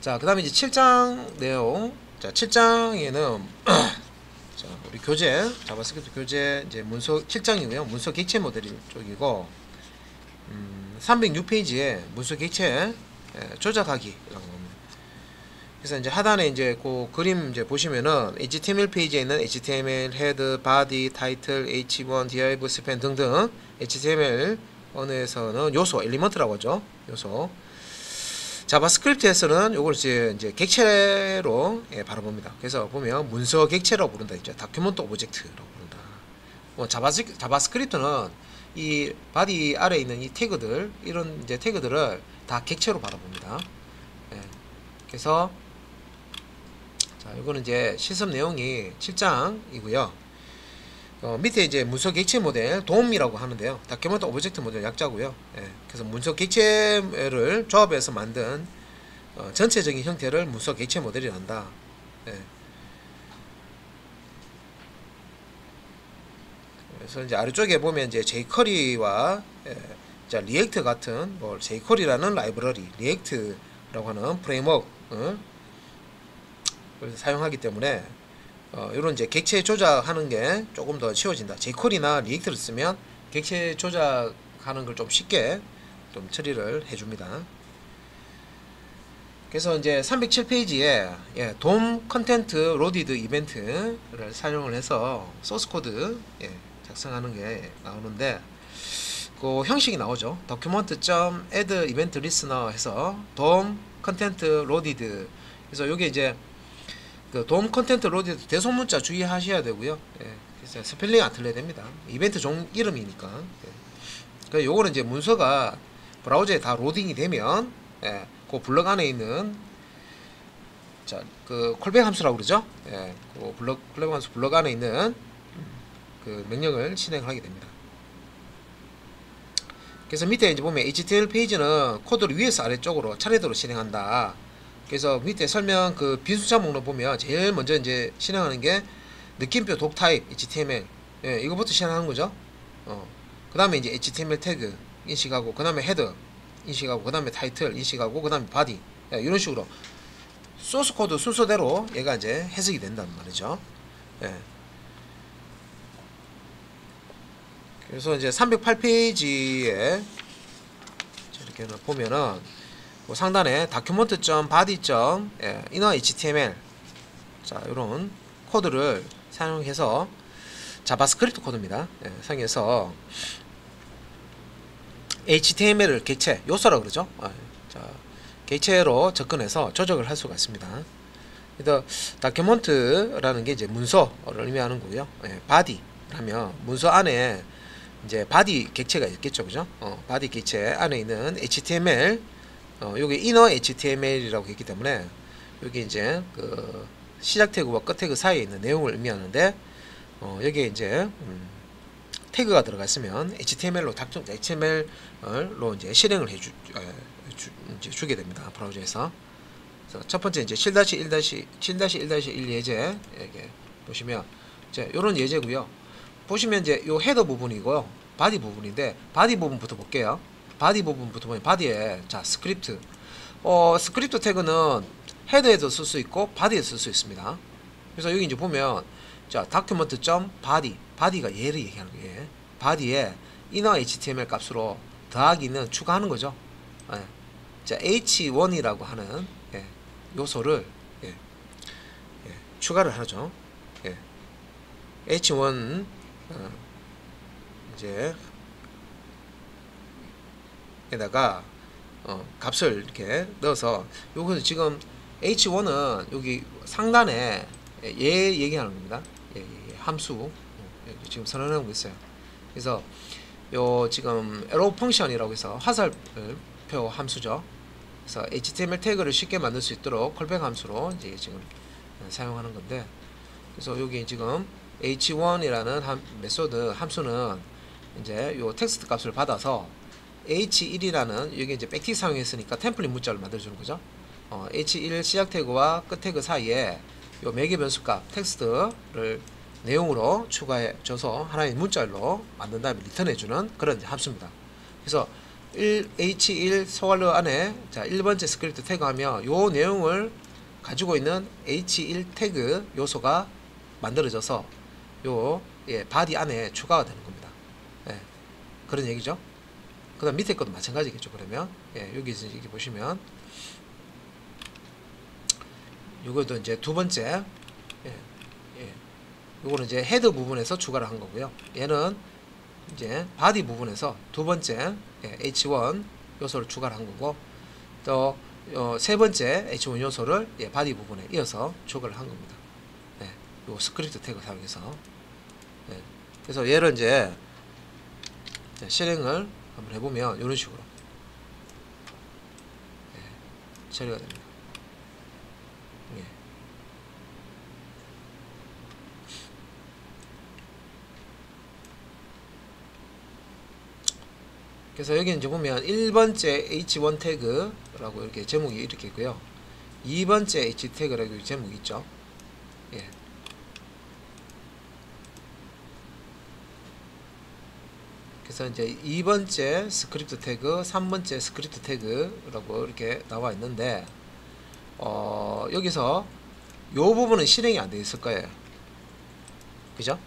자, 그 다음에 이제 7장 내용. 자, 7장에는 자, 우리 교재, 자바스크립트 교재 이제 문서 7장이고요. 문서 객체 모델 쪽이고, 306페이지에 문서 객체 조작하기라고 합니다. 그래서 이제 하단에 이제 그 그림 이제 보시면은 HTML 페이지에 있는 HTML 헤드, 바디, 타이틀, H1, div, span 등등 HTML 언어에서는 요소, 엘리먼트라고 하죠. 요소. 자바스크립트에서는 요걸 이제 객체로 바라봅니다. 그래서 보면 문서 객체라고 부른다. 이제 다큐먼트 오브젝트라고 부른다. 자바스크립트는 이 바디 아래에 있는 이 태그들, 이런 이제 태그들을 다 객체로 바라봅니다. 예. 그래서 자, 이거는 이제 실습 내용이 7장이고요. 밑에 이제 문서 객체 모델 돔이라고 하는데요. 다큐먼트 오브젝트 모델 약자고요. 예. 그래서 문서 객체를 조합해서 만든 전체적인 형태를 문서 객체 모델이란다. 예. 그래서 이제 아래쪽에 보면 이제 jQuery와 자, 리액트 같은 jQuery라는 라이브러리, 리액트라고 하는 프레임워크 사용하기 때문에 이런 이제 객체 조작하는 게 조금 더 쉬워진다. jQuery나 리액트를 쓰면 객체 조작하는 걸 좀 쉽게 좀 처리를 해줍니다. 그래서 이제 307페이지에 돔 컨텐트 로디드 이벤트를 사용을 해서 소스 코드 작성하는 게 나오는데 그 형식이 나오죠. document.add event listener 해서 돔 컨텐트 로디드. 그래서 요게 이제 그 돔 컨텐트 로디드 대소문자 주의하셔야 되고요. 그래서 스펠링 안 틀려야 됩니다. 이벤트 종 이름이니까. 그래서 요거는 이제 문서가 브라우저에 다 로딩이 되면 그 블럭 안에 있는 자, 그 콜백 함수라고 그러죠. 그 콜백 함수 블럭 안에 있는 그 명령을 실행하게 됩니다. 그래서 밑에 이제 보면 HTML 페이지는 코드를 위에서 아래쪽으로 차례대로 실행한다. 그래서 밑에 설명 그 빈수자 목록 보면 제일 먼저 이제 실행하는 게 느낌표 독 타입 HTML 이거부터 실행하는 거죠. 그 다음에 이제 HTML 태그 인식하고, 그 다음에 헤더 인식하고, 그 다음에 타이틀 인식하고, 그 다음에 바디 이런 식으로 소스 코드 순서대로 얘가 이제 해석이 된단 말이죠. 그래서 이제 308페이지에 이렇게 보면은 그 상단에 document.body.inner html 자, 이런 코드를 사용해서 자바스크립트 코드입니다. 사용해서 HTML을 객체, 요소라고 그러죠. 자, 객체로 접근해서 조작을 할 수가 있습니다. 그래서 다큐먼트라는 게 이제 문서를 의미하는 거고요. 바디 하면 문서 안에 이제 바디 객체가 있겠죠, 그죠? 바디 객체 안에 있는 HTML, 요게 inner HTML이라고 했기 때문에 여기 이제 그 시작 태그와 끝 태그 사이에 있는 내용을 의미하는데, 여기에 이제 태그가 들어가 있으면 HTML로 HTML로 이제 실행을 주게 됩니다. 브라우저에서. 그래서 첫 번째 이제 7-1-1 예제 이렇게 보시면 이제 요런 예제고요. 보시면 이제 요 헤더 부분이고요. 바디 부분인데 바디 부분부터 볼게요. 바디 부분부터 보면 바디에 자 스크립트 스크립트 태그는 헤더에도 쓸 수 있고 바디에 쓸 수 있습니다. 그래서 여기 이제 보면 자 document.body 바디가 얘를 얘기하는 거예요. 바디에 inner html 값으로 더하기는 추가하는 거죠. 자 h1이라고 하는 요소를 추가를 하죠. h1 이제 에다가 값을 이렇게 넣어서 요거는 지금 h1은 여기 상단에 얘 얘기하는 겁니다. 함수 지금 선언하고 있어요. 그래서 요 지금 arrow 펑션이라고 해서 화살표 함수죠. 그래서 HTML 태그를 쉽게 만들 수 있도록 콜백 함수로 이제 지금 사용하는 건데, 그래서 여기 지금 h1이라는 메소드 함수는 이제 요 텍스트 값을 받아서 h1이라는 여기 이제 백티 사용했으니까 템플릿 문자를 만들어주는 거죠. h1 시작 태그와 끝 태그 사이에 요 매개 변수 값 텍스트를 내용으로 추가해 줘서 하나의 문자로 만든 다음에 리턴해주는 그런 함수입니다. 그래서 H1 소괄호 안에 자 1번째 스크립트 태그 하면 요 내용을 가지고 있는 H1 태그 요소가 만들어져서 요 바디 안에 추가가 되는 겁니다. 그런 얘기죠. 그 다음 밑에 것도 마찬가지겠죠. 그러면 여기 이렇게 보시면 요것도 이제 두 번째 요거는 이제 헤드 부분에서 추가를 한 거고요. 얘는 이제 바디 부분에서 두 번째 H1 요소를 추가를 한 거고, 또 세 번째 H1 요소를 바디 부분에 이어서 추가를 한 겁니다. 요 스크립트 태그 사용해서. 그래서 얘를 이제 실행을 한번 해보면 이런 식으로 처리가 됩니다. 그래서 여기 이제 보면 1번째 H1 태그라고 이렇게 제목이 이렇게 있고요. 2번째 H 태그라고 제목이 있죠. 그래서 이제 2번째 스크립트 태그, 3번째 스크립트 태그라고 이렇게 나와 있는데, 여기서 요 부분은 실행이 안 되어 있을 거예요. 그죠?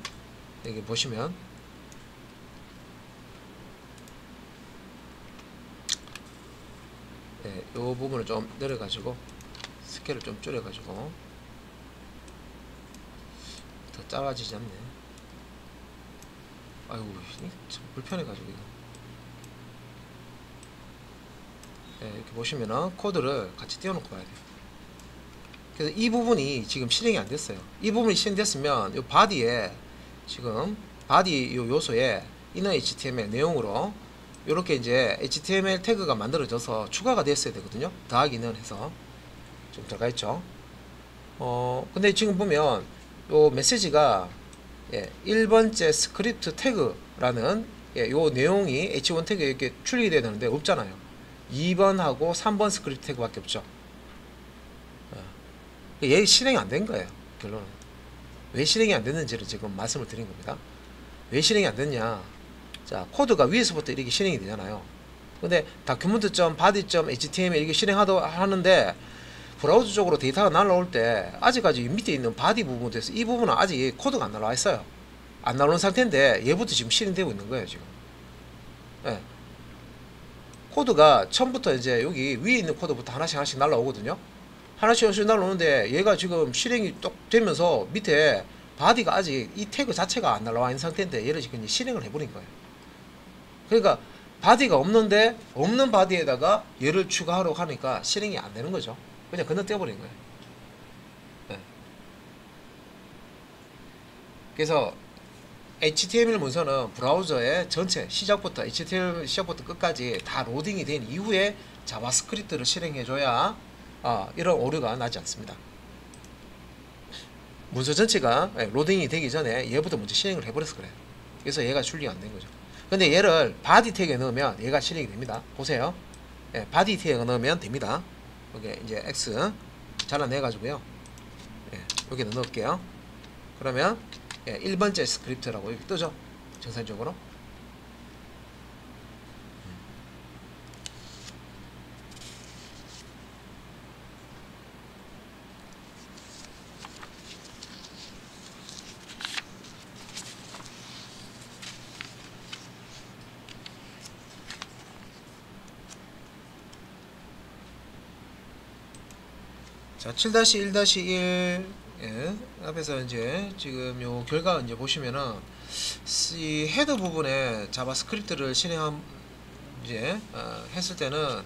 여기 보시면 요 부분을 좀 내려가지고 스케일을 좀 줄여가지고 더 작아지지 않네. 아이고 참 불편해가지고 이거. 이렇게 보시면은 코드를 같이 띄워놓고 봐야 돼요. 그래서 이 부분이 지금 실행이 안 됐어요. 이 부분이 실행됐으면 요 바디에 지금 바디 요 요소에 inner HTML 내용으로 요렇게 이제 HTML 태그가 만들어져서 추가가 됐어야 되거든요. 더하기는 해서 좀 들어가 있죠. 근데 지금 보면 요 메시지가 1번째 스크립트 태그라는 요 내용이 H1 태그에 이렇게 출력이 돼야 되는데 없잖아요. 2번하고 3번 스크립트 태그밖에 없죠. 얘 실행이 안 된 거예요. 결론은. 왜 실행이 안 됐는지를 지금 말씀을 드린 겁니다. 왜 실행이 안 됐냐. 자, 코드가 위에서부터 이렇게 실행이 되잖아요. 근데 document.body.html 이렇게 실행하는데 브라우저 쪽으로 데이터가 날라올 때 아직까지 밑에 있는 바디 부분에서 이 부분은 아직 코드가 안 날라와 있어요. 안 나오는 상태인데 얘부터 지금 실행되고 있는 거예요, 지금. 코드가 처음부터 이제 여기 위에 있는 코드부터 하나씩 날라오거든요. 하나씩 날라오는데 얘가 지금 실행이 똑 되면서 밑에 바디가 아직 이 태그 자체가 안 날라와 있는 상태인데 얘를 지금 실행을 해버린 거예요. 그러니까 바디가 없는데 없는 바디에다가 얘를 추가하려고 하니까 실행이 안 되는 거죠. 그냥 건너뛰어버린 거예요. 그래서 HTML 문서는 브라우저의 전체 시작부터 HTML 시작부터 끝까지 다 로딩이 된 이후에 자바스크립트를 실행해줘야 이런 오류가 나지 않습니다. 문서 전체가 로딩이 되기 전에 얘부터 먼저 실행을 해버려서 그래요. 그래서 얘가 출력이 안 된 거죠. 근데 얘를 바디 태그에 넣으면 얘가 실행이 됩니다. 보세요. 바디 태그에 넣으면 됩니다. 여기 이제 X 잘라내 가지고요. 여기다 넣을게요. 그러면 1번째 스크립트라고 여기 뜨죠. 정상적으로. 자, 7-1-1 앞에서 이제 지금 요 결과 이제 보시면은 이 헤더 부분에 자바스크립트를 실행한 이제 했을 때는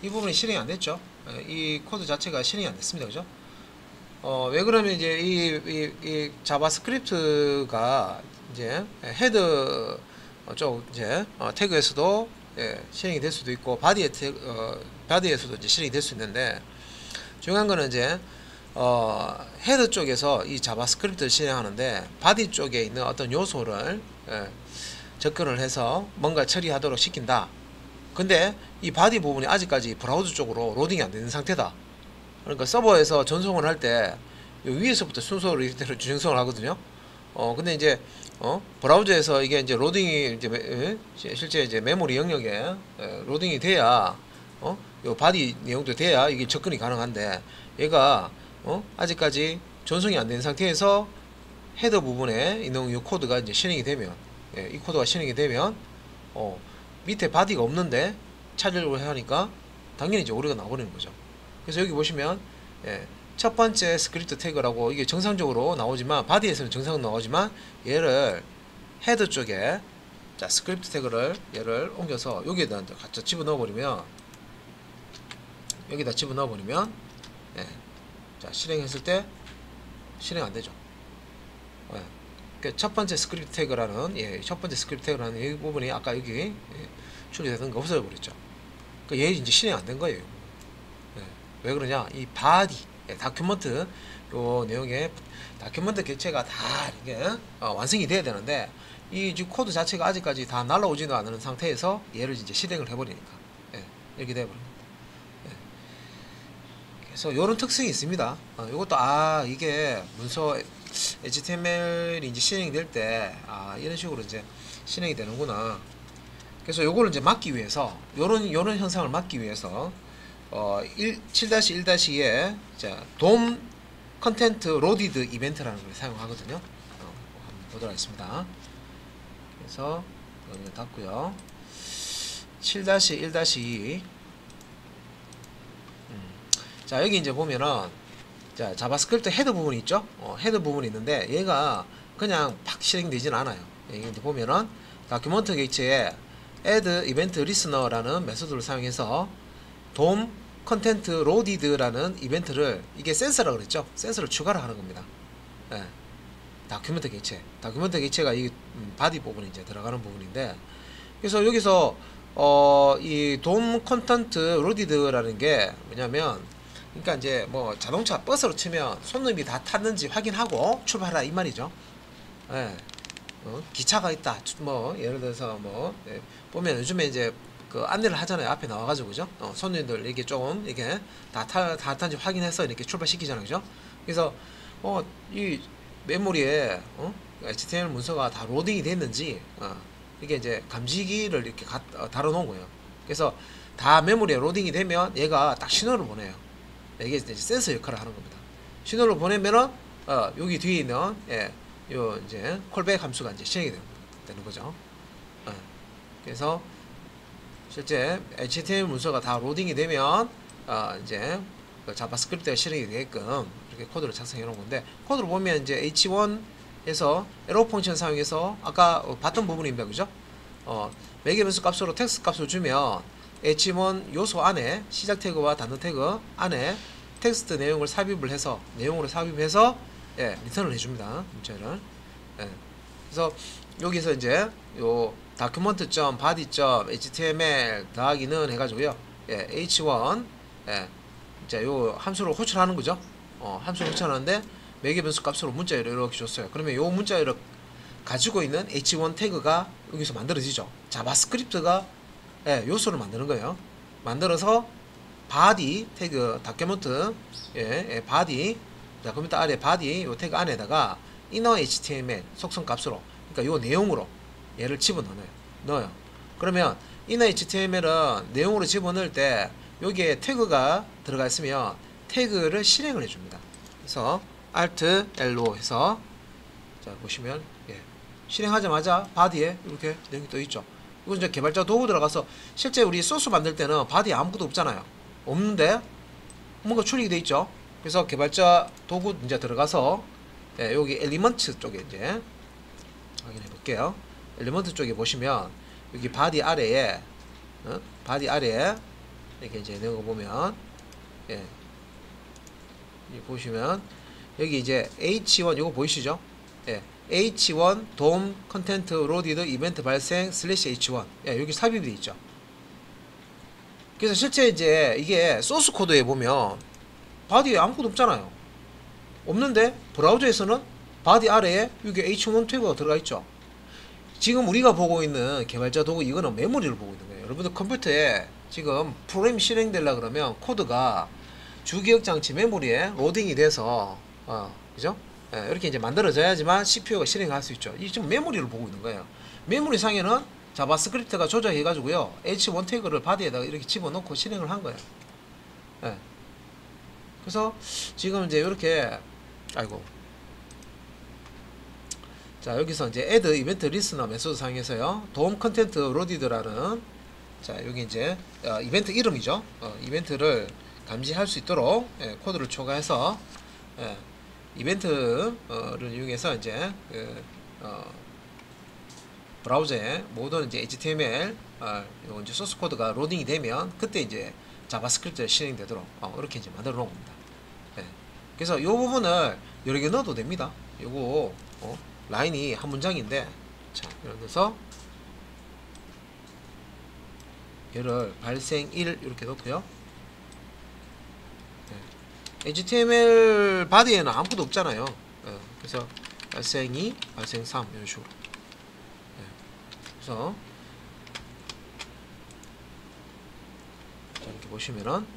이 부분이 실행이 안 됐죠. 이 코드 자체가 실행이 안 됐습니다. 그죠? 왜 그러면 이제 이 자바스크립트가 이제 헤더 쪽 이제 태그에서도 실행이 될 수도 있고 바디에서도 이제 실행이 될 수 있는데, 중요한 거는 이제 헤더 쪽에서 이 자바스크립트를 실행하는데 바디 쪽에 있는 어떤 요소를 접근을 해서 뭔가 처리하도록 시킨다. 근데 이 바디 부분이 아직까지 브라우저 쪽으로 로딩이 안 되는 상태다. 그러니까 서버에서 전송을 할 때 위에서부터 순서로 이렇게 전송을 하거든요. 근데 이제 브라우저에서 이게 이제 로딩이 이제 실제 이제 메모리 영역에 로딩이 돼야 요 바디 내용도 돼야 이게 접근이 가능한데 얘가 아직까지 전송이 안 된 상태에서 헤더 부분에 있는 이 코드가 이제 실행이 되면 이 코드가 실행이 되면 밑에 바디가 없는데 찾으려고 하니까 당연히 이제 오류가 나버리는 거죠. 그래서 여기 보시면 첫 번째 스크립트 태그라고 이게 정상적으로 나오지만 바디에서는 정상으로 나오지만 얘를 헤더 쪽에 자 스크립트 태그를 얘를 옮겨서 여기에다 갖다 집어넣어 버리면 여기다 집어넣어 버리면 자 실행했을 때 실행 안 되죠. 첫 번째 스크립트 태그라는 첫 번째 스크립트 태그라는 이 부분이 아까 여기 처리되던 거 없어져 버렸죠. 얘 이제 실행 안 된 거예요. 왜 그러냐? 이 바디 다큐먼트 요 내용에 다큐먼트 객체가 다 이게 완성이 돼야 되는데 이 지금 코드 자체가 아직까지 다 날라오지도 않는 상태에서 얘를 이제 실행을 해버리니까 이렇게 돼버립니다. 그래서 요런 특성이 있습니다. 요것도 이게 문서 HTML이 이제 실행이 될 때 이런 식으로 이제 실행이 되는구나. 그래서 요거를 이제 막기 위해서 요런 현상을 막기 위해서 7-1-2에 돔 컨텐트 로디드 이벤트라는 걸 사용하거든요. 한번 보도록 하겠습니다. 그래서 여기를 닫고요. 7-1-2 자 여기 이제 보면은 자 자바스크립트 헤더 부분이 있죠. 헤더 부분이 있는데 얘가 그냥 팍 실행되진 않아요. 여기 이제 보면은 다큐먼트 객체에 add event listener라는 메소드를 사용해서 돔 컨텐트 로디드라는 이벤트를 이게 센서라고 그랬죠. 센서를 추가를 하는 겁니다. 다큐멘트 객체가 이 바디 부분이 이제 들어가는 부분인데 그래서 여기서 이 돔 컨텐트 로디드라는 게 뭐냐면 그러니까 이제 뭐 자동차 버스로 치면 손님이 다 탔는지 확인하고 출발하라 이 말이죠. 기차가 있다. 뭐 예를 들어서 뭐 보면 요즘에 이제 그 안내를 하잖아요. 앞에 나와가지고 그죠? 손님들 이게 조금 이게 다 탄지 확인해서 이렇게 출발시키잖아요, 그죠? 그래서 이 메모리에 HTML 문서가 다 로딩이 됐는지 이게 이제 감지기를 이렇게 달아놓은 거예요. 그래서 다 메모리에 로딩이 되면 얘가 딱 신호를 보내요. 이게 이제 센서 역할을 하는 겁니다. 신호를 보내면은 여기 뒤에 있는 요 이제 콜백 함수가 이제 실행이 되는 거죠. 그래서 실제 HTML 문서가 다 로딩이 되면 이제 그 자바스크립트가 실행이 되게끔 이렇게 코드를 작성해 놓은 건데 코드를 보면 이제 H1에서 에러 펑션 사용해서 아까 봤던 부분입니다, 그죠? 매개 변수 값으로 텍스트 값을 주면 H1 요소 안에 시작 태그와 닫는 태그 안에 텍스트 내용을 삽입을 해서 리턴을 해줍니다. 문자를. 그래서 여기서 이제 요 document.body.html 더하기는 해가지고요. h1 자 요 함수를 호출하는 거죠. 함수를 호출하는데 매개 변수 값으로 문자열을 이렇게 줬어요. 그러면 요 문자열을 가지고 있는 h1 태그가 여기서 만들어지죠. 자바스크립트가 요소를 만드는 거예요. 만들어서 body 태그 다큐멘트 body 다큐멘트 아래 body 요 태그 안에다가 inner html 속성 값으로 그러니까 요 내용으로 얘를 집어넣어요. 그러면 inner html은 내용으로 집어넣을 때 여기에 태그가 들어가 있으면 태그를 실행을 해줍니다. 그래서 alt L로 해서 자 보시면 실행하자마자 바디에 이렇게 내용이 떠 있죠. 이건 이제 개발자 도구 들어가서 실제 우리 소스 만들 때는 바디에 아무것도 없잖아요. 없는데 뭔가 출력이 돼 있죠. 그래서 개발자 도구 이제 들어가서 여기 엘리먼트 쪽에 이제 확인해 볼게요. 엘리먼트 쪽에 보시면 여기 바디 아래에 이렇게 이제 내는 거 보면 보시면 여기 이제 H1 요거 보이시죠? H1 돔 컨텐트 로디드 이벤트 발생 슬래시 H1 여기 삽입이 되어 있죠. 그래서 실제 이제 이게 소스 코드에 보면 바디에 아무것도 없잖아요. 없는데 브라우저에서는 바디 아래에 여기 H1 태그가 들어가 있죠. 지금 우리가 보고 있는 개발자 도구 이거는 메모리를 보고 있는 거예요. 여러분들 컴퓨터에 지금 프로그램이 실행되려 그러면 코드가 주기억 장치 메모리에 로딩이 돼서 그죠? 이렇게 이제 만들어져야지만 CPU가 실행할 수 있죠. 이 지금 메모리를 보고 있는 거예요. 메모리 상에는 자바스크립트가 조작해 가지고요 H1 태그를 바디에다가 이렇게 집어넣고 실행을 한 거예요. 예. 그래서 지금 이제 이렇게 아이고 자 여기서 이제 add 이벤트 리스너 메소드 상에서요 도움 컨텐트 로디드라는 자 여기 이제 이벤트 이름이죠. 이벤트를 감지할 수 있도록 코드를 초과해서 이벤트를 이용해서 이제 브라우저에 모든 이제 HTML 요 이제 소스 코드가 로딩이 되면 그때 이제 자바스크립트가 실행되도록 이렇게 이제 만들어 놓은 겁니다. 그래서 이 부분을 여러 개 넣어도 됩니다. 요거 라인이 한 문장인데 자 예를 들어서 얘를 발생 1 이렇게 넣고요. HTML 바디에는 아무것도 없잖아요. 그래서 발생 2, 발생 3 이런 식으로. 그래서 이렇게 보시면은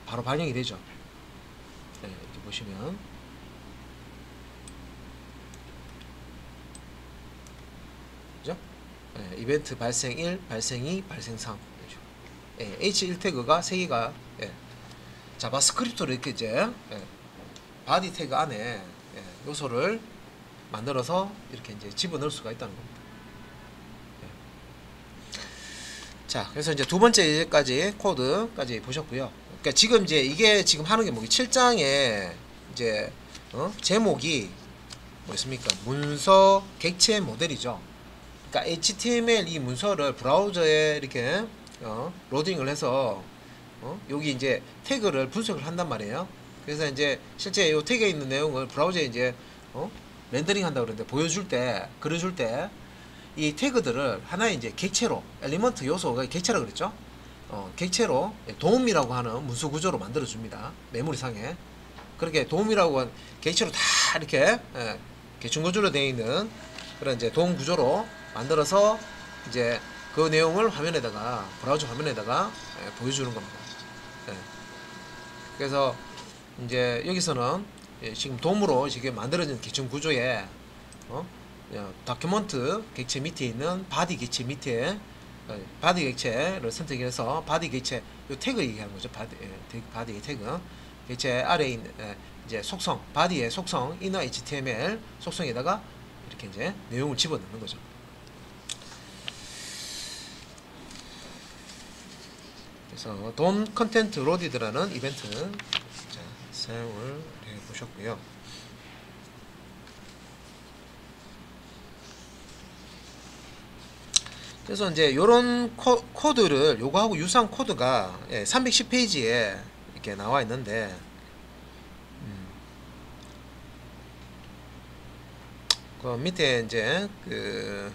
바로 반영이 되죠. 이렇게 보시면 그죠? 이벤트 발생 1, 발생 2, 발생 3 H1 태그가 3개가 자바스크립트로 이렇게 이제 바디 태그 안에 요소를 만들어서 이렇게 이제 집어넣을 수가 있다는 겁니다. 자, 그래서 이제 두 번째까지 코드까지 보셨고요. 그러니까 지금 이제 이게 지금 하는 게 뭐기 7장에 이제 제목이 뭐였습니까? 문서 객체 모델이죠. 그러니까 HTML 이 문서를 브라우저에 이렇게 로딩을 해서 여기 이제 태그를 분석을 한단 말이에요. 그래서 이제 실제 이 태그에 있는 내용을 브라우저에 이제 렌더링 한다 그러는데 보여줄 때 그려줄 때 이 태그들을 하나의 이제 객체로 엘리먼트 요소가 객체라 그랬죠. 객체로 도움이라고 하는 문서 구조로 만들어 줍니다. 메모리 상에 그렇게 도움이라고 한 객체로 다 이렇게 객층 구조로 되어 있는 그런 이제 도움 구조로 만들어서 이제 그 내용을 화면에다가 브라우저 화면에다가 보여주는 겁니다. 그래서 이제 여기서는 지금 도움으로 지금 만들어진 객층 구조에 다큐먼트 객체 밑에 있는 바디 객체 밑에 바디 객체를 선택해서 바디 객체 요 태그 얘기하는 거죠. 바디 태그 객체 아래에 있는 이제 속성 바디의 속성 inner HTML 속성에다가 이렇게 이제 내용을 집어넣는 거죠. 그래서 DOM 컨텐트 로디드라는 이벤트 자, 사용을 해 보셨고요. 그래서 이제 요런 코드를 요거하고 유사한 코드가 310페이지에 이렇게 나와 있는데 그 밑에 이제 그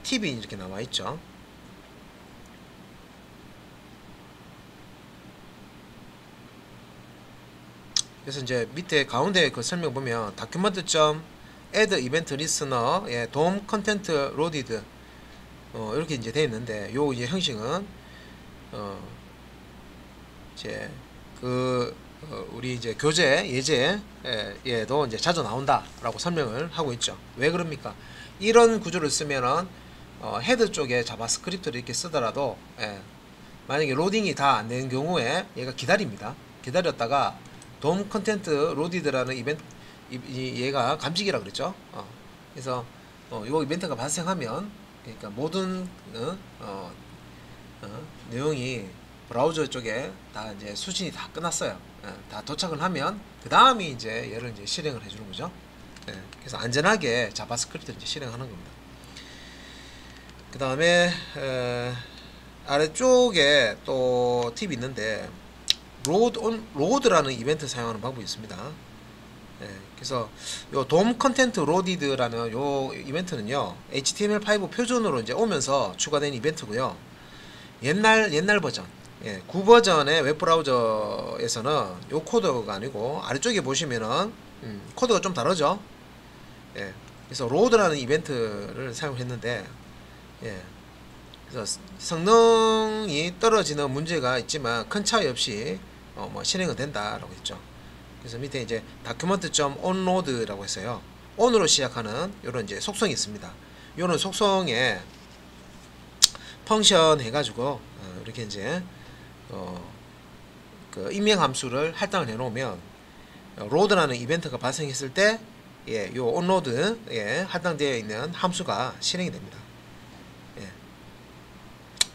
팁이 이렇게 나와 있죠. 그래서 이제 밑에 가운데 그 설명 보면 document.add event listener DOM content loaded 이렇게 이제 되어 있는데 요 이제 형식은 이제 그 우리 이제 교재 예제에도 이제 자주 나온다라고 설명을 하고 있죠. 왜 그럽니까? 이런 구조를 쓰면은 헤드 쪽에 자바스크립트를 이렇게 쓰더라도 만약에 로딩이 다 안 되는 경우에 얘가 기다립니다. 기다렸다가 DOM 컨텐트 로디드라는 이벤트 얘가 감지기라 그랬죠. 그래서 요 이벤트가 발생하면 그러니까 모든 내용이 브라우저 쪽에 다 이제 수신이 다 끝났어요. 다 도착을 하면 그 다음이 이제 얘를 이제 실행을 해주는 거죠. 그래서 안전하게 자바스크립트를 이제 실행하는 겁니다. 그 다음에 아래쪽에 또 팁이 있는데 로드라는 이벤트 사용하는 방법이 있습니다. 그래서 요 DOM 컨텐트 로디드라는 요 이벤트는요 HTML5 표준으로 이제 오면서 추가된 이벤트고요. 옛날 버전 9버전의 웹브라우저에서는 요 코드가 아니고 아래쪽에 보시면은 코드가 좀 다르죠. 그래서 로드라는 이벤트를 사용했는데 그래서 성능이 떨어지는 문제가 있지만 큰 차이 없이 뭐 실행은 된다라고 했죠. 그래서 밑에 이제 document.onload라고 했어요. on으로 시작하는 이런 이제 속성이 있습니다. 이런 속성에 펑션 해가지고 이렇게 이제 그 임명 함수를 할당을 해놓으면 로드라는 이벤트가 발생했을 때 요 onload에 할당되어 있는 함수가 실행이 됩니다.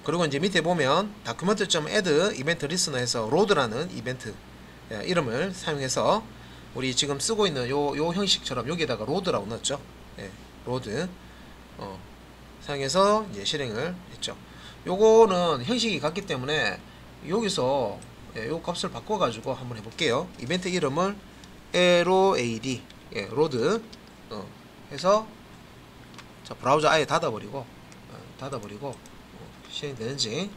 그리고 이제 밑에 보면 document.add event listener 해서 로드라는 이벤트 이름을 사용해서 우리 지금 쓰고 있는 요 형식처럼 여기에다가 로드라고 넣었죠. 로드 사용해서 이제 실행을 했죠. 요거는 형식이 같기 때문에 여기서 요 값을 바꿔 가지고 한번 해볼게요. 이벤트 이름을 LOAD 로드 해서 자, 브라우저 아예 닫아버리고 실행되는지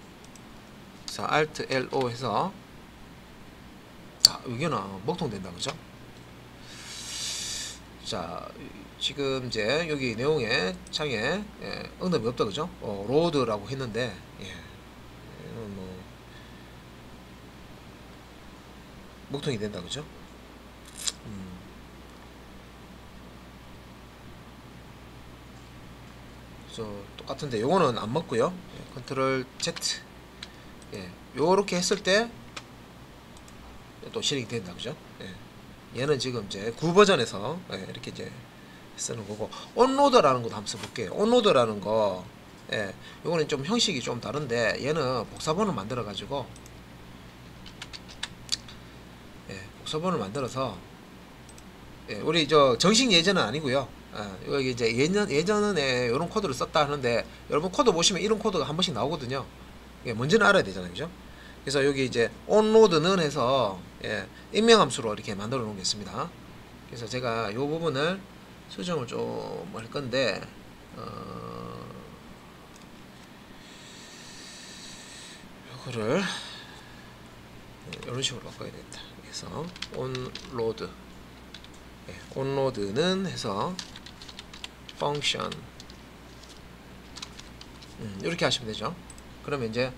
자 Alt LO 해서 자 여기는 먹통된다 그죠? 자 지금 이제 여기 내용에 창에 응답이 없다 그죠? 로드라고 했는데 뭐 먹통이 된다 그죠? 그래서 똑같은데 요거는 안 먹고요. 컨트롤 Z 요렇게 했을 때 또 실행이 된다 그죠? 얘는 지금 이제 9버전에서 이렇게 이제 쓰는 거고 onload라는 것도 한번 써볼게요. onload라는 거 요거는 좀 형식이 좀 다른데 얘는 복사본을 만들어 가지고 복사본을 만들어서 우리 저 정식 예제는 아니고요. 여기 이제 예전에 이런 코드를 썼다 하는데 여러분 코드 보시면 이런 코드가 한 번씩 나오거든요. 뭔지는 알아야 되잖아요, 그죠? 그래서 여기 이제 onload는 해서 임명함수로 이렇게 만들어 놓은 게 있습니다. 그래서 제가 이 부분을 수정을 좀 할 건데 이거를 이런 식으로 바꿔야 되겠다. 그래서 onload는 해서 function 이렇게 하시면 되죠. 그러면 이제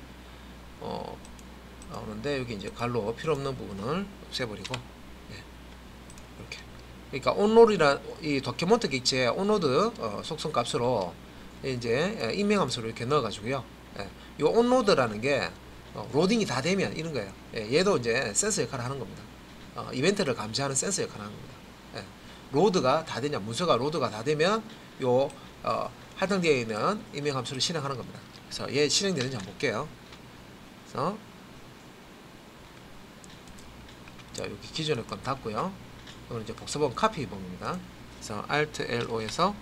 나오는데 여기 이제 갈로 필요 없는 부분을 없애버리고 이렇게. 그러니까 onload이라 이 도큐먼트 객체의 onload 속성 값으로 이제 임명함수를 이렇게 넣어가지고요. 이 onload라는 게 로딩이 다 되면 이런 거예요. 얘도 이제 센서 역할을 하는 겁니다. 이벤트를 감지하는 센서 역할을 하는 겁니다. 로드가 다 되냐, 문서가 로드가 다 되면 요 할당되어 있는 임명함수를 실행하는 겁니다. 그래서 얘 실행되는지 한번 볼게요. 그래서 자 여기 기존의 건 닫고요. 이건 이제 복사본 카피 범위입니다. 그래서 Alt LO에서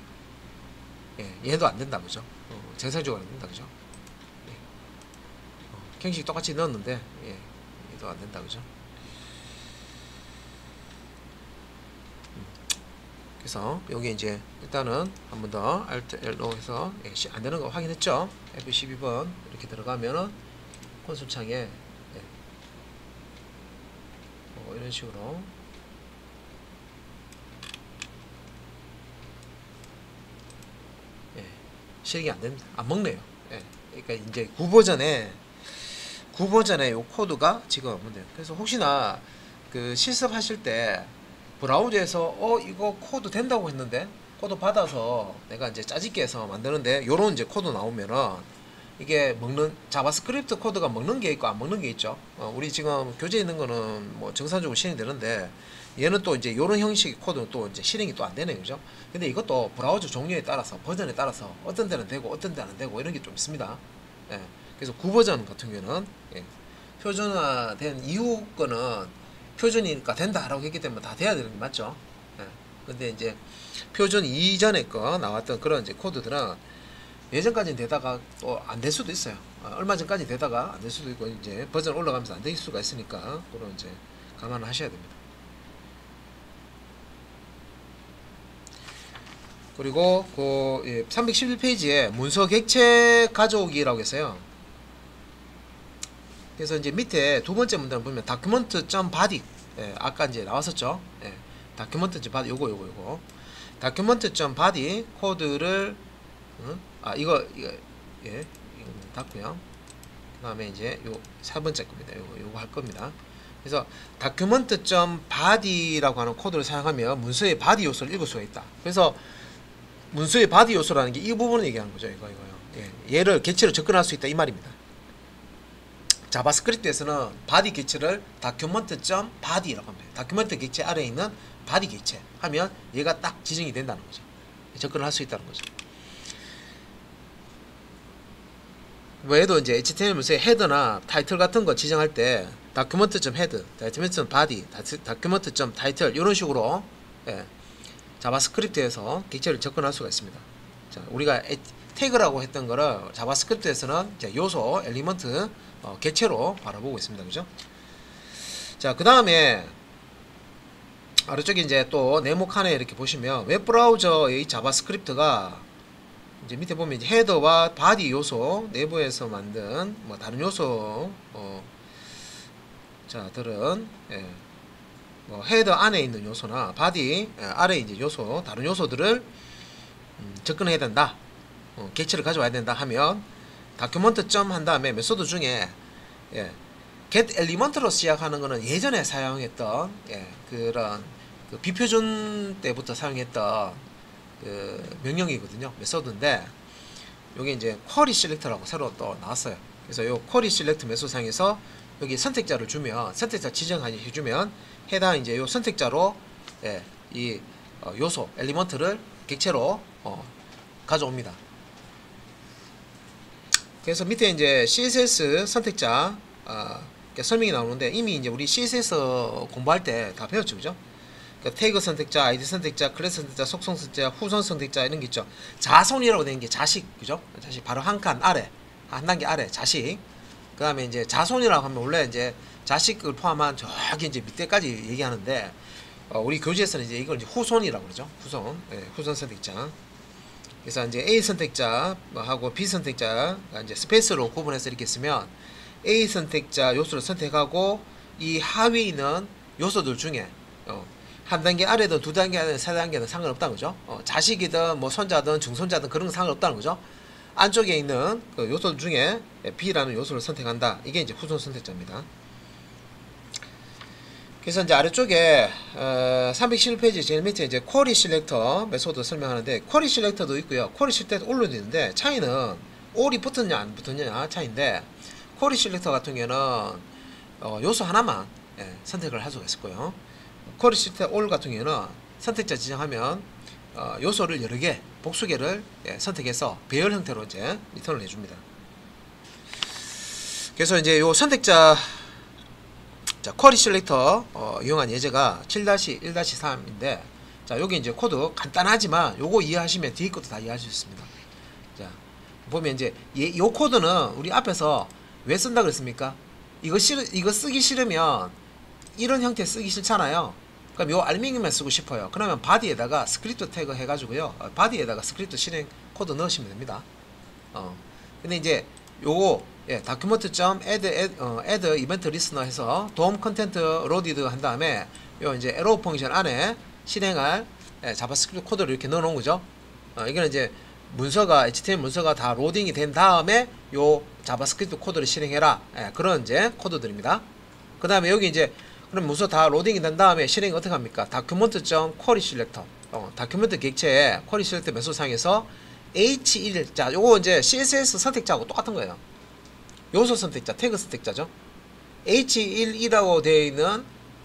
얘도 안 된다 그죠? 정상적으로 안 된다 그죠? 형식 똑같이 넣었는데 얘도 안 된다 그죠? 그래서 여기 이제 일단은 한 번 더 Alt LO 해서 안 되는 거 확인했죠? F12번 이렇게 들어가면은 콘솔 창에 이런 식으로 실행이 안 됩니다. 안 먹네요. 그러니까 이제 9버전에 요 코드가 지금 없는데요. 그래서 혹시나 그 실습하실 때 브라우저에서 이거 코드 된다고 했는데 코드 받아서 내가 이제 짜집게 해서 만드는데 요런 이제 코드 나오면은 이게 먹는 자바스크립트 코드가 먹는 게 있고 안 먹는 게 있죠. 우리 지금 교재에 있는 거는 뭐 정상적으로 실행되는데 얘는 또 이제 요런 형식의 코드는 또 이제 실행이 또 안 되네요, 그죠? 근데 이것도 브라우저 종류에 따라서 버전에 따라서 어떤 데는 되고 어떤 데는 안 되고 이런 게 좀 있습니다. 그래서 9버전 같은 경우는 표준화된 이후 거는 표준이니까 된다라고 했기 때문에 다 돼야 되는 게 맞죠. 근데 이제 표준 이전에 거 나왔던 그런 이제 코드들은 예전까지는 되다가 또 안 될 수도 있어요. 얼마 전까지 되다가 안 될 수도 있고 이제 버전 올라가면서 안 될 수가 있으니까 그런 이제 감안을 하셔야 됩니다. 그리고 그 311페이지에 문서 객체 가져오기라고 했어요. 그래서 이제 밑에 두 번째 문단을 보면 document.body 아까 이제 나왔었죠. document.body 요거 document.body 코드를 이거 닫고요. 그 다음에 이제 요 세 번째 겁니다. 요거 할 겁니다. 그래서 document.body라고 하는 코드를 사용하면 문서의 바디 요소를 읽을 수가 있다. 그래서 문서의 바디 요소라는 게 이 부분을 얘기하는 거죠. 이거요. 예, 얘를 객체로 접근할 수 있다 이 말입니다. 자바스크립트에서는 바디 객체를 document.body라고 합니다. 다큐멘트 객체 아래에 있는 바디 객체 하면 얘가 딱 지정이 된다는 거죠. 접근을 할 수 있다는 거죠. 얘도 이제 HTML 문서의 헤더나 타이틀 같은 거 지정할 때 document.head, document.body, document.title 이런 식으로 예, 자바스크립트에서 객체를 접근할 수가 있습니다. 자, 우리가 태그라고 했던 거를 자바스크립트에서는 이제 요소, 엘리먼트, 객체로 바라보고 있습니다. 그죠? 자, 그 다음에 아래쪽에 이제 또 네모 칸에 이렇게 보시면 웹브라우저의 자바스크립트가 이제 밑에 보면 이제 헤더와 바디 요소 내부에서 만든 뭐 다른 요소 자들은 예, 뭐 헤더 안에 있는 요소나 바디 아래 이제 요소 다른 요소들을 접근해야 된다. 객체를 가져와야 된다 하면 다큐먼트 점 한 다음에 메소드 중에 예, get element로 시작하는 거는 예전에 사용했던 예, 그런 그 비표준 때부터 사용했던 그 명령이거든요. 메소드인데 요게 이제 쿼리 셀렉터라고 새로 또 나왔어요. 그래서 요 쿼리 셀렉트 메소드 상에서 여기 선택자를 주면 선택자 지정하니 해주면 해당 이제 요 선택자로 예, 이 요소 엘리먼트를 객체로 가져옵니다. 그래서 밑에 이제 CSS 선택자 설명이 나오는데 이미 이제 우리 CSS 공부할 때 다 배웠죠, 그죠? 그러니까 태그 선택자, 아이디 선택자, 클래스 선택자, 속성 선택자, 후선 선택자 이런 게 있죠. 자손이라고 되는 게 자식, 그죠? 자식 바로 한 칸 아래, 한 단계 아래 자식. 그 다음에 이제 자손이라고 하면 원래 이제 자식을 포함한 저기 이제 밑에까지 얘기하는데 우리 교재에서는 이제 이걸 이제 후손이라고 그러죠. 후손, 네, 후손 선택자. 그래서 이제 A 선택자하고 B 선택자 이제 스페이스로 구분해서 이렇게 쓰면 A 선택자 요소를 선택하고 이 하위에 있는 요소들 중에 한 단계 아래든 두 단계 아래든 세 단계든 상관없다는 거죠. 자식이든 뭐 손자든 중손자든 그런 건 상관없다는 거죠. 안쪽에 있는 그 요소들 중에 B라는 요소를 선택한다. 이게 이제 후손 선택자입니다. 그래서 이제 아래쪽에 311페이지 제일 밑에 이제 쿼리 실렉터 메소드 설명하는데 쿼리 실렉터도 있고요. 쿼리 실렉터 올로도 있는데 차이는 all이 붙었냐 안 붙었냐 차이인데 쿼리 실렉터 같은 경우는 요소 하나만 선택을 할 수가 있을 거예요. 쿼리 실렉터 all 같은 경우는 선택자 지정하면 요소를 여러 개 복수개를 선택해서 배열 형태로 이제 리턴을 해줍니다. 그래서 이제 요 선택자 자, 쿼리 셀렉터 이용한 예제가 7-1-3인데 자, 여기 이제 코드 간단하지만 요거 이해하시면 뒤에 것도 다 이해할 수 있습니다. 자, 보면 이제 요 코드는 우리 앞에서 왜 쓴다 그랬습니까? 이거 쓰기 싫으면 이런 형태 쓰기 싫잖아요. 그럼 요 알맹이만 쓰고 싶어요. 그러면 바디에다가 스크립트 태그 해가지고요. 바디에다가 스크립트 실행 코드 넣으시면 됩니다. 근데 이제 요거 document.add event listener 해서 DOM 컨텐트 로디드 한 다음에 요 이제 arrow 펑션 안에 실행할 자바스크립트 코드를 이렇게 넣어 놓은 거죠. 이거는 이제 문서가 HTML 문서가 다 로딩이 된 다음에 요 자바스크립트 코드를 실행해라. 그런 이제 코드들입니다. 그 다음에 여기 이제 그럼 문서 다 로딩이 된 다음에 실행이 어떻게 합니까? document.querySelector 다큐멘트 객체에 querySelector 메소드 상에서 H1 자 요거 이제 CSS 선택자하고 똑같은 거예요. 요소 선택자, 태그 선택자죠. H1이라고 되어 있는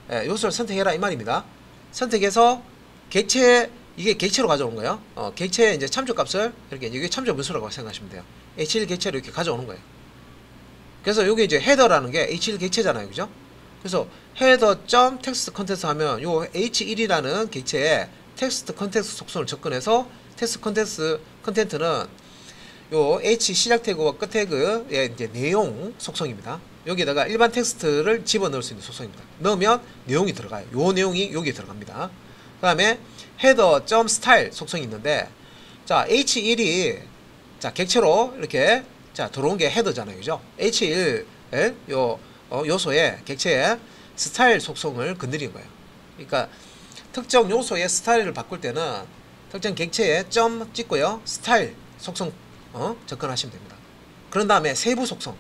요소를 선택해라 이 말입니다. 선택해서 객체 이게 객체로 가져오는 거예요. 객체에 이제 참조값을 이렇게 이게 참조 문서라고 생각하시면 돼요. H1 객체로 이렇게 가져오는 거예요. 그래서 여기 이제 헤더라는 게 H1 객체잖아요, 그죠? 그래서 헤더 텍스트 컨텐츠 하면 요 H1이라는 객체에 텍스트 컨텐츠 속성을 접근해서 텍스트 컨텐츠는 요 H 시작 태그와 끝 태그의 이제 내용 속성입니다. 여기에다가 일반 텍스트를 집어넣을 수 있는 속성입니다. 넣으면 내용이 들어가요. 요 내용이 여기에 들어갑니다. 그 다음에 header.style 속성이 있는데 자 H1이 자 객체로 이렇게 자 들어온 게 헤더잖아요, 그죠? H1 요 요소의 객체의 스타일 속성을 건드린 거예요. 그러니까 특정 요소의 스타일을 바꿀 때는 특정 객체에 점 찍고요 스타일 속성 접근하시면 됩니다. 그런 다음에 세부 속성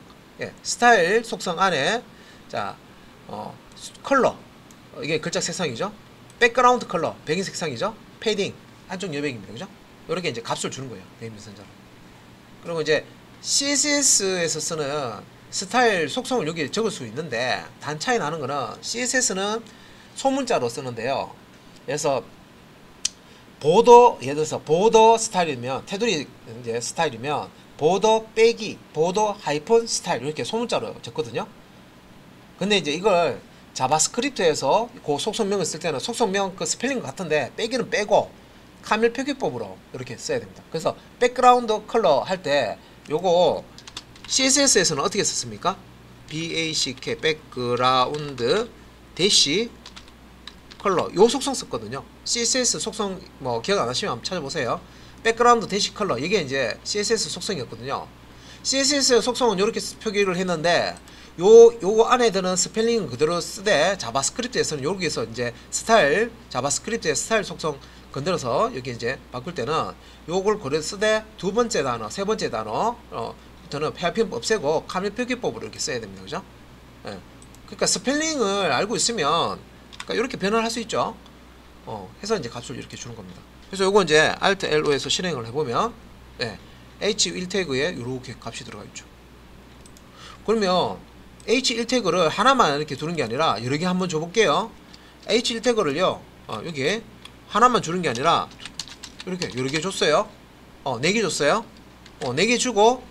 스타일 속성 안에 자 컬러 이게 글자 색상이죠. 백그라운드 컬러 배경 색상이죠. 패딩 한쪽 여백입니다. 그죠? 이렇게 이제 값을 주는 거예요. 네임선자로. 그리고 이제 CSS에서 쓰는 스타일 속성을 여기 적을 수 있는데 단 차이 나는 거는 CSS는 소문자로 쓰는데요. 그래서 보더 예를 들어서 보더 스타일이면 테두리 이제 스타일이면 보더 빼기 보더 하이픈 스타일 이렇게 소문자로 적거든요. 근데 이제 이걸 자바스크립트에서 그 속성명을 쓸 때는 속성명 그 스펠링 같은데 빼기는 빼고 카밀 표기법으로 이렇게 써야 됩니다. 그래서 백그라운드 컬러 할 때 요거 CSS에서는 어떻게 썼습니까? BACK 백그라운드 대시 컬러 요 속성 썼거든요. CSS 속성 뭐 기억 안 하시면 한번 찾아보세요. 백그라운드 대시 컬러 이게 이제 CSS 속성이었거든요. CSS 속성은 이렇게 표기를 했는데 요거 안에 드는 스펠링은 그대로 쓰되 자바스크립트에서는 여기에서 이제 스타일 자바스크립트의 스타일 속성 건드려서 여기 이제 바꿀 때는 요걸 그대로 쓰되 두 번째 단어 세 번째 단어 부터는 헤어핀 없애고 카밀 표기법으로 이렇게 써야 됩니다. 그죠? 예. 그러니까 스펠링을 알고 있으면 그러니까 이렇게 변화를 할 수 있죠. 해서 이제 값을 이렇게 주는 겁니다. 그래서 요거 이제 Alt Lo에서 실행을 해보면 예, H1 태그에 이렇게 값이 들어가 있죠. 그러면 H1 태그를 하나만 이렇게 두는 게 아니라 여러 개 한번 줘볼게요. H1 태그를요 여기 하나만 주는 게 아니라 이렇게 여러 개 줬어요. 4개 줬어요. 4개 주고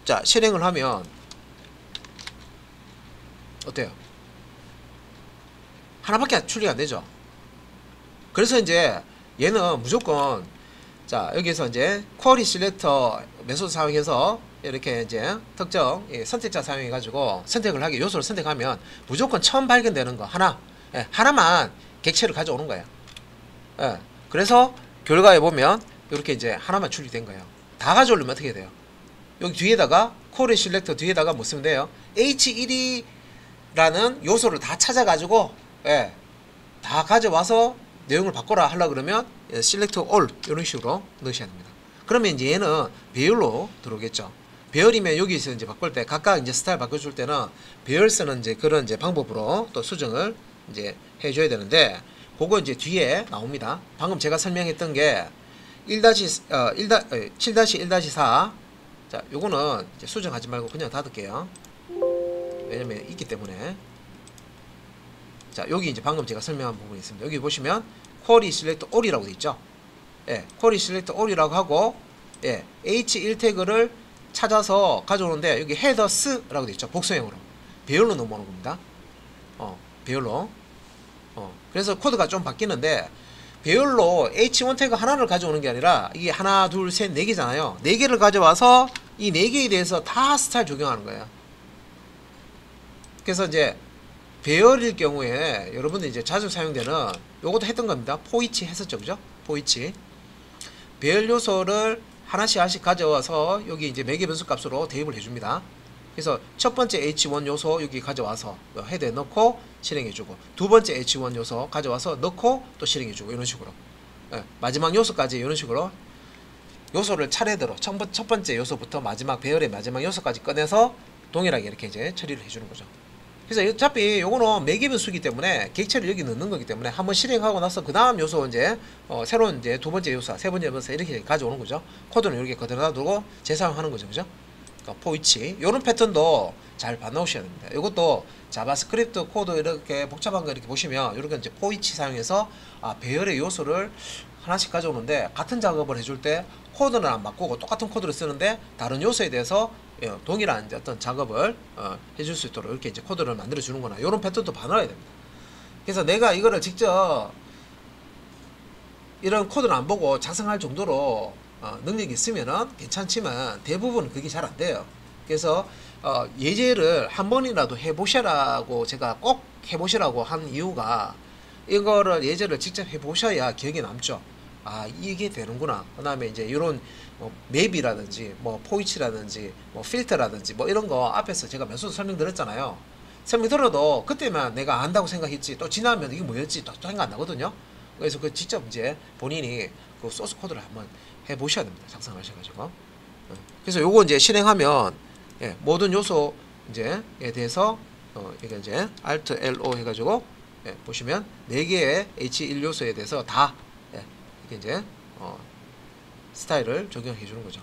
자 실행을 하면 어때요? 하나밖에 출력이 안 되죠. 그래서 이제 얘는 무조건 자 여기서 이제 쿼리 실렉터 메소드 사용해서 이렇게 이제 특정 선택자 사용해 가지고 선택을 하게 요소를 선택하면 무조건 처음 발견되는 거 하나 하나만 객체를 가져오는 거예요. 그래서 결과에 보면 이렇게 이제 하나만 출력된 거예요. 다 가져오려면 어떻게 돼요? 여기 뒤에다가 쿼리 실렉터 뒤에다가 뭐 쓰면 돼요? H1이라는 요소를 다 찾아 가지고 다 가져와서 내용을 바꿔라 하려 그러면 select all 이런 식으로 넣으셔야 됩니다. 그러면 이제 얘는 배열로 들어오겠죠. 배열이면 여기서 이제 바꿀 때 각각 이제 스타일 바꿔줄 때는 배열 쓰는 이제 그런 이제 방법으로 또 수정을 이제 해줘야 되는데 그거 이제 뒤에 나옵니다. 방금 제가 설명했던 게 7-1-4 자 요거는 이제 수정하지 말고 그냥 닫을게요. 왜냐면 있기 때문에 자 여기 이제 방금 제가 설명한 부분이 있습니다. 여기 보시면 쿼리 실렉트 all이라고 되어 있죠. 쿼리 실렉트 all이라고 하고 H1 태그를 찾아서 가져오는데 여기 headers라고 되어 있죠. 복수형으로 배열로 넘어오는 겁니다. 배열로 그래서 코드가 좀 바뀌는데 배열로 H1 태그 하나를 가져오는 게 아니라 이게 하나 둘 셋 네 개잖아요. 네 개를 가져와서 이 네 개에 대해서 다 스타일 적용하는 거예요. 그래서 이제 배열일 경우에 여러분들 이제 자주 사용되는 요것도 했던 겁니다. 포이치 했었죠. 그죠? 포이치. 배열 요소를 하나씩 가져와서 여기 이제 매개 변수 값으로 대입을 해줍니다. 그래서 첫 번째 H1 요소 여기 가져와서 헤드에 넣고 실행해주고 두 번째 H1 요소 가져와서 넣고 또 실행해주고 이런 식으로 마지막 요소까지 이런 식으로 요소를 차례대로 첫 번째 요소부터 마지막 배열의 마지막 요소까지 꺼내서 동일하게 이렇게 이제 처리를 해주는 거죠. 그래서 어차피 요거는 매개 변수이기 때문에 객체를 여기 넣는 거기 때문에 한번 실행하고 나서 그 다음 요소 이제 새로운 이제 두 번째 요소, 세 번째 요소 이렇게 가져오는 거죠. 코드는 이렇게 그대로 놔두고 재사용하는 거죠, 그죠? 그러니까 포이치 요런 패턴도 잘 봐놓으셔야 됩니다. 이것도 자바스크립트 코드 이렇게 복잡한 거 이렇게 보시면 이렇게 이제 포이치 사용해서 배열의 요소를 하나씩 가져오는데 같은 작업을 해줄 때 코드는 안 바꾸고 똑같은 코드를 쓰는데 다른 요소에 대해서 동일한 이제 어떤 작업을 해줄 수 있도록 이렇게 이제 코드를 만들어 주는구나. 이런 패턴도 봐놔야 됩니다. 그래서 내가 이거를 직접 이런 코드를 안 보고 작성할 정도로 능력이 있으면은 괜찮지만 대부분 그게 잘 안 돼요. 그래서 예제를 한 번이라도 해보시라고 제가 꼭 해보시라고 한 이유가 이거를 예제를 직접 해보셔야 기억에 남죠. 이게 되는구나. 그 다음에 이제 이런 맵이라든지 뭐 포이치라든지 뭐 필터라든지 뭐 이런 거 앞에서 제가 몇 수 설명드렸잖아요. 설명들어도 그때만 내가 안다고 생각했지 또 지나면 이게 뭐였지 또 생각 안 나거든요. 그래서 그 직접 이제 본인이 그 소스 코드를 한번 해보셔야 됩니다. 작성하셔가지고. 그래서 요거 이제 실행하면 모든 요소 이제에 대해서 이게 이제 Alt LO 해가지고 보시면 4개의 H1 요소에 대해서 다 이렇게 이제 스타일을 적용해 주는 거죠.